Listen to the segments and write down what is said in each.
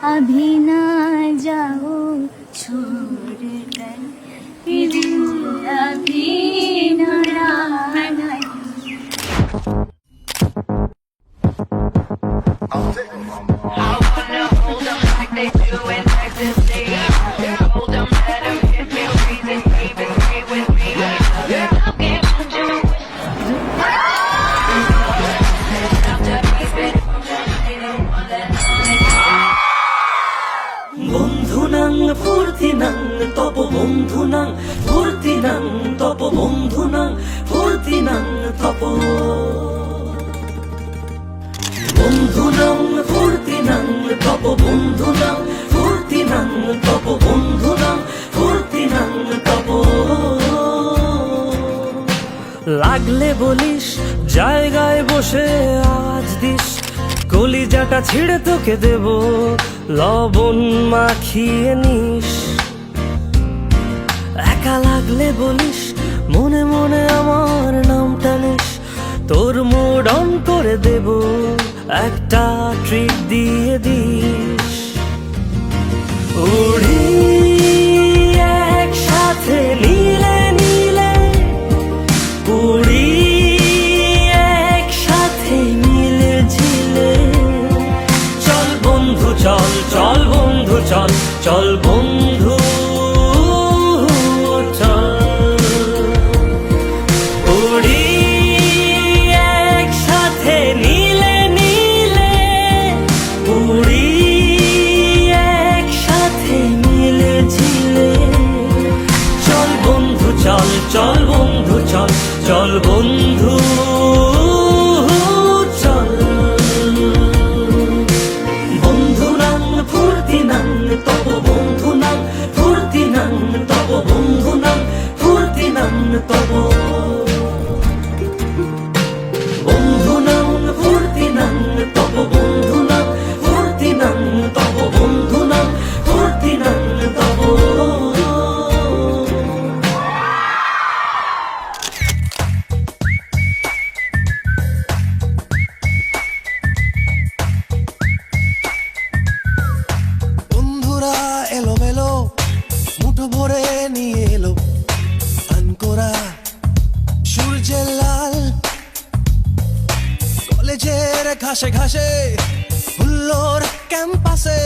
अभी ना जाओ छोड़ कर दिल अभी न रहा। বন্ধুনাং ফুর্তিনাং তপ বন্ধুনাং ফুর্তিনাং তপ বন্ধুনাং ফুর্তিনাং তপ বন্ধুনাং ফুর্তিনাং তপ বন্ধুনাং ফুর্তিনাং তপ বন্ধুনাং ফুর্তিনাং তপ লাগলে বলিস জায়গায় বসে আওয়াজ দিস কলিজাটা ছিঁড়ে তোকে দেব লবণ মাখিয়ে নিস একা লাগলে বলিস মনে মনে আমার নামটা নিস তোর মুড অন করে দেব একটা ট্রিট দিয়ে দিস উড়ি একসাথে নীলে নীলে উড়ি একসাথে মিলে ঝিলে চল বন্ধু চল চল বন্ধু চল চল বন্ধু চল উড়ি একসাথে নীলে নীলে উড়ি একসাথে মিলে ঝিলে চল বন্ধু চল চল বন্ধু চল চল বন্ধু চল বন্ধুনাং ফুর্তিনাং তপ বন্ধুনাং ফুর্তিনাং তপ বন্ধুনাং ফুর্তিনাং তপ বন্ধুনাং ফুর্তিনাং তপ বন্ধুনাং ফুর্তিনাং তপ বন্ধুনাং ফুর্তিনাং তপ বন্ধুরা এলোমেলো মুঠো ভরে নিয়ে এলো আনকোরা সূর্যের লাল কলেজের ঘাসে ঘাসে হুল্লোর ক্যাম্পাসে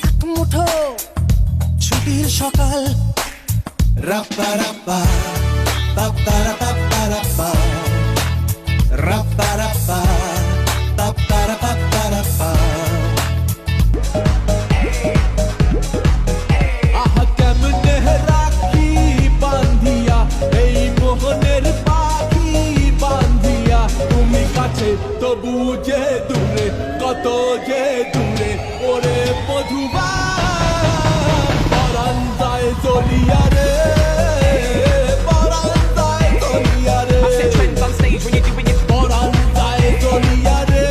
এক মুঠো ছুটির সকাল রাপ্পা রাপ্পা পাপ্পা রাপ্পা রাপ্পা রাপ্পা রাপ্পা পাপ্পা রাপ্পা রাপ্পা আহা কেমনে রাখি বান্ধিয়া এই মোহনের পাখি বান্ধিয়া তুমি কাছে তবু যে দূরে কত যে দূরে ওরে মধুবা পরাণ যায় জ্বলিয়া রে পরাণ যায় জ্বলিয়া রে পরাণ যায় জ্বলিয়া রে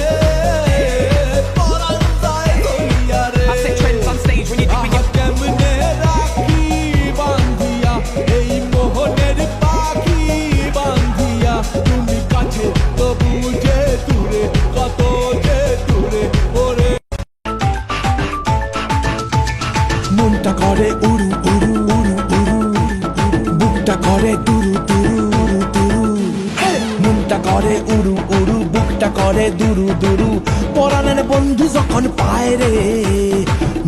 পরাণ যায় জ্বলিয়া রে আহা কেমনে রাখি বান্ধিয়া এই মোহনের পাখি বান্ধিয়া তুমি কাছে তবু যে দূরে কত যে দূরে ওরে মনটা করে উড়ু উড়ু উড়ু উড়ু বুকটা করে দুরু দুরু উড়ু দুরু মনটা করে উড়ু উড়ু বুকটা করে দুরু দুরু পরাণের বন্ধু যখন পায় রে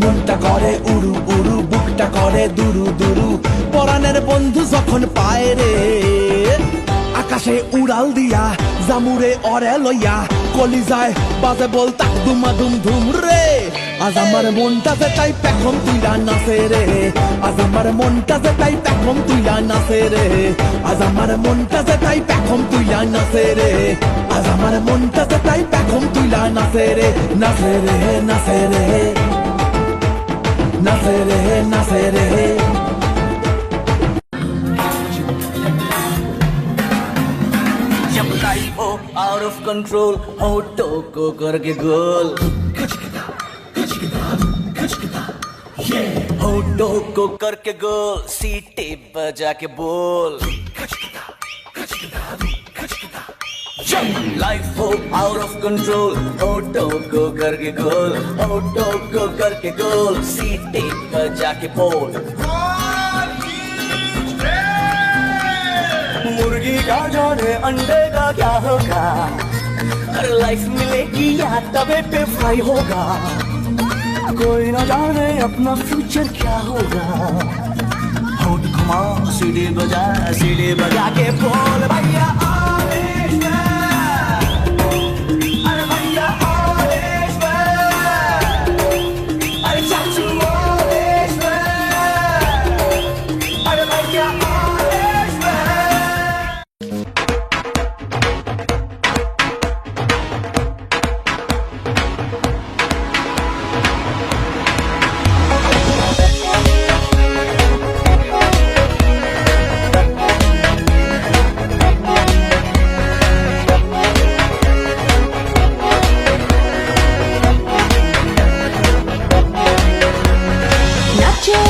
মনটা করে উড়ু উড়ু বুকটা করে দুরু দুরু পরাণের বন্ধু যখন পায় রে আকাশে উড়াল দিয়া জামুরে অরে লইয়া কলিজায় বাজে বল তাক দুমা দুম ধুম রে আজ আমার মনটা যে তাই পেখম তুইলা নাচে রে আজ আমার মনটা যে তাই পেখম তুইলা নাচে রে আজ আমার মনটা যে তাই পেখম তুইলা নাচে রে আজ আমার মনটা যে তাই পেখম তুইলা নাচে রে নাচে রে নাচে রে নাচে রে নাচে রে जब लाइफ हो आउट ऑफ कंट्रोल होठों को करके गोल होठों को करके गोल सीटी बजा के बोल लाइफ हो आउट ऑफ कंट्रोल ऑटो को करके गोल ऑटो को करके गोल सीटे पर जाके पोल मुर्गी का जाने अंडे का क्या होगा अरे लाइफ मिलेगी या तवे पे फ्राई होगा कोई ना जाने अपना फ्यूचर क्या होगा होठ घुमा सीढ़ी बजा के बोल भैया आवेश में अरे भैया आवेश में अरे चाचू आवेश में अरे भैया आवेश में নাচো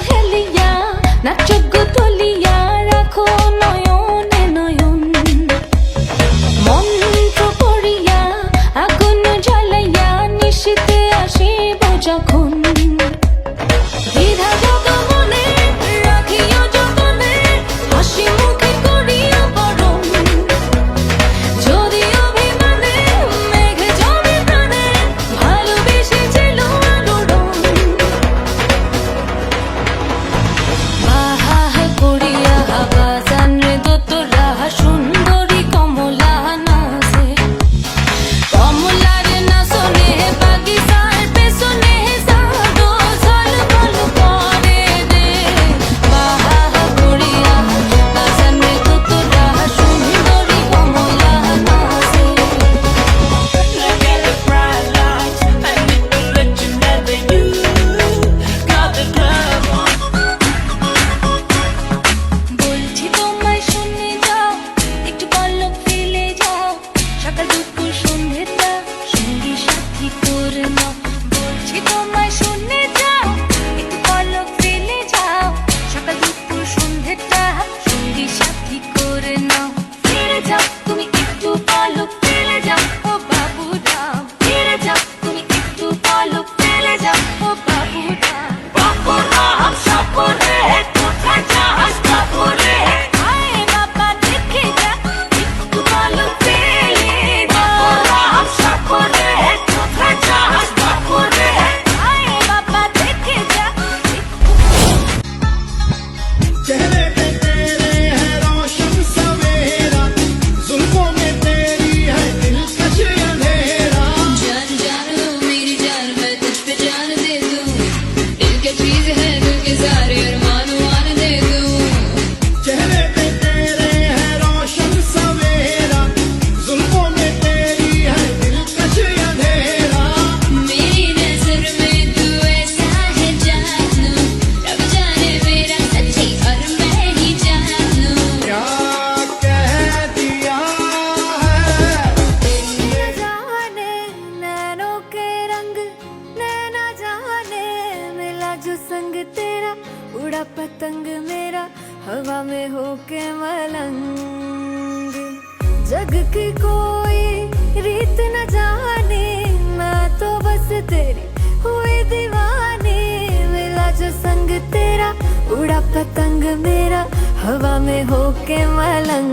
হেলিয়া নাচো গোতলিয়া রাখো নয়নে নয়ন মন্ত্র পড়িয়া আগুন জ্বালাইয়া নিশীতে আসিব যখন দ্বিধা যত মনে রাখিও যতনে হাসি মুখে করিয়া বরণ যদি অভিমানে মেঘে জমে প্রাণে ভালোবেসেছিল আলোড়ন বাহা করিয়া বাজান রে দোতরা সুন্দরী কমলা নাচে কমলার নাচনে বাগিচার পেছনে সাদো ঝলমল করে রে বাহা করিয়া বাজান রে দোতরা সুন্দরী কমলা নাচে Look at the bright lights and people let you know they do got the club on বলছি তোমায় শুনে যাও একটু পলক ফেলে যাও সকাল দুপুর সন্ধ্যেটা সঙ্গী সাথী করে নাও বলছি তোমায় শুনে যাও একটু পলক ফেলে যাও সকাল দুপুর সন্ধ্যেটা সঙ্গী সাথী করে নাও ফিরে যাও তুমি একটু পলক ফেলে যাও ও বাবুরাম ফিরে যাও তুমি একটু পলক ফেলে যাও ও বাবুরাম বাবুরাম সাপুরে কোথায় যাস বাবুরে আয় বাবা দেখে যা একটু পলক ফেলে বাবুরাম সাপুরে কোথায় যাস বাবুরে আয় বাবা দেখে যা चेहरे पे तेरे है रोशन सवेरा जुल्फों में तेरी है दिलकश अंधेरा जान जान मेरी जान मैं तुझ पे जान दे दूं दिल की चीज है दिल के सारे अरमान वान दे दूं चेहरे पे तेरे है रोशन सवेरा जुल्फों में तेरी है दिलकश अंधेरा मेरी नजर में तू ऐसा है जानू रब जाने मेरा सच्ची और मैं ही जानू क्या कह दिया है जाने नैनों के रंग नैना जाने मिला जो संग तेरा उड़ा पतंग मेरा हवा में होके मलंग जग की कोई रीत न जाने मैं तो बस तेरी हुई दीवानी मिला जो संग तेरा उड़ा पतंग मेरा हवा में होके मलंग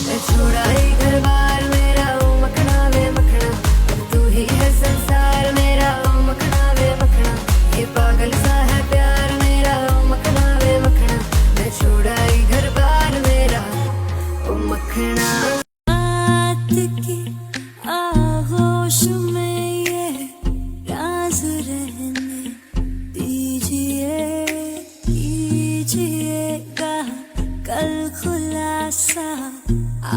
मैं छोड़ा ही घर बार मेरा ओ मखना वे मखना तू ही है संसार मेरा ओ मखना वे मखना ये पागल सा है प्यार मेरा ओ मखना वे मखना मैं छोड़ा ही घर बार मेरा ओ मखना रात की आगोश में ये राज रहने दीजिए कीजिएगा कल खुलासा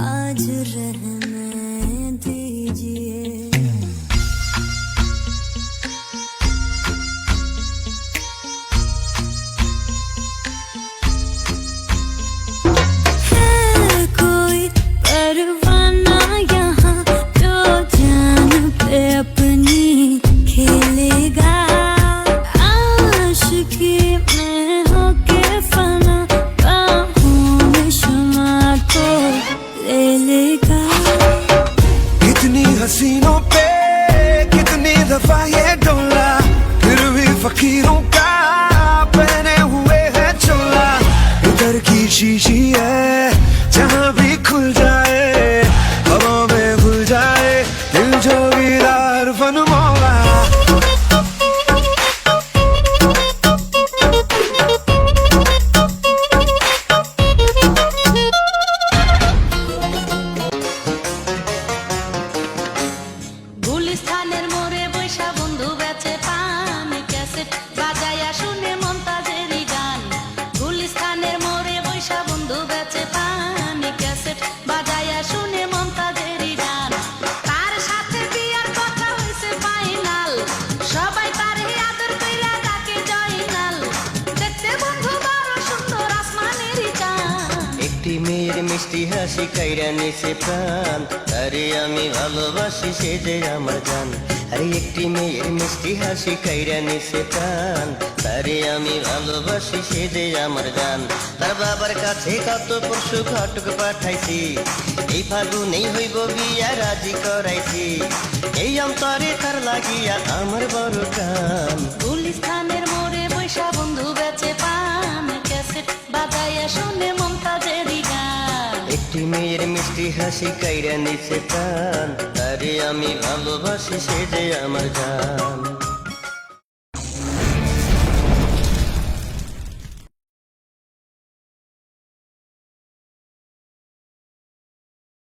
आज रहने दीजिए है कोई परवाना यहाँ जो जान पे अपनी खेलेगा आशिकी में होके फना बाहों में शमा को ले लेगा हीरो का पहने हुए है चोला इधर की शीशी है जहाँ भी खुल जाए हवा में घुल जाए दिल जोगीदार फन मौला গুলিস্তানের মোড়ে বৈশা বন্ধু বেচে পান ক্যাসেট বাজায়া শুনে মমতাজেরই গান গুলিস্তানের মোড়ে বৈশা বন্ধু বেচে পান ক্যাসেট বাজায়া শুনে মমতাজেরই গান তার সাথে বিয়ার কথা হইছে ফাইনাল সবাই তারে আদর কইরা ডাকে জয়নাল দেখতে বন্ধু বড় সুন্দর আসমানেরই চাঁদ একটি মেয়ের মিষ্টি হাসি কাইরা নিছে প্রাণ আরে আমি ভালোবাসি সে যে আমার জান আরে একটি মেয়ের মিষ্টি হাসি কাইরা নিছে প্রাণ আরে আমি ভালোবাসি সে যে আমার জান তার বাবার কাছে কত পরশু ঘটক পাঠাইছি এই ফাগুনেই হইব বিয়া রাজি করাইছি এই অন্তরে তার লাগিয়া আমার বড় কান গুলিস্তানের মোড়ে বৈশা বন্ধু বেচে পান ক্যাসেট বাজায়া শুনে মমতাজেরই গান একটি মেয়ের মিষ্টি হাসি কাইরা নিছে প্রাণ আরে আমি ভালোবাসি সে যে আমার জান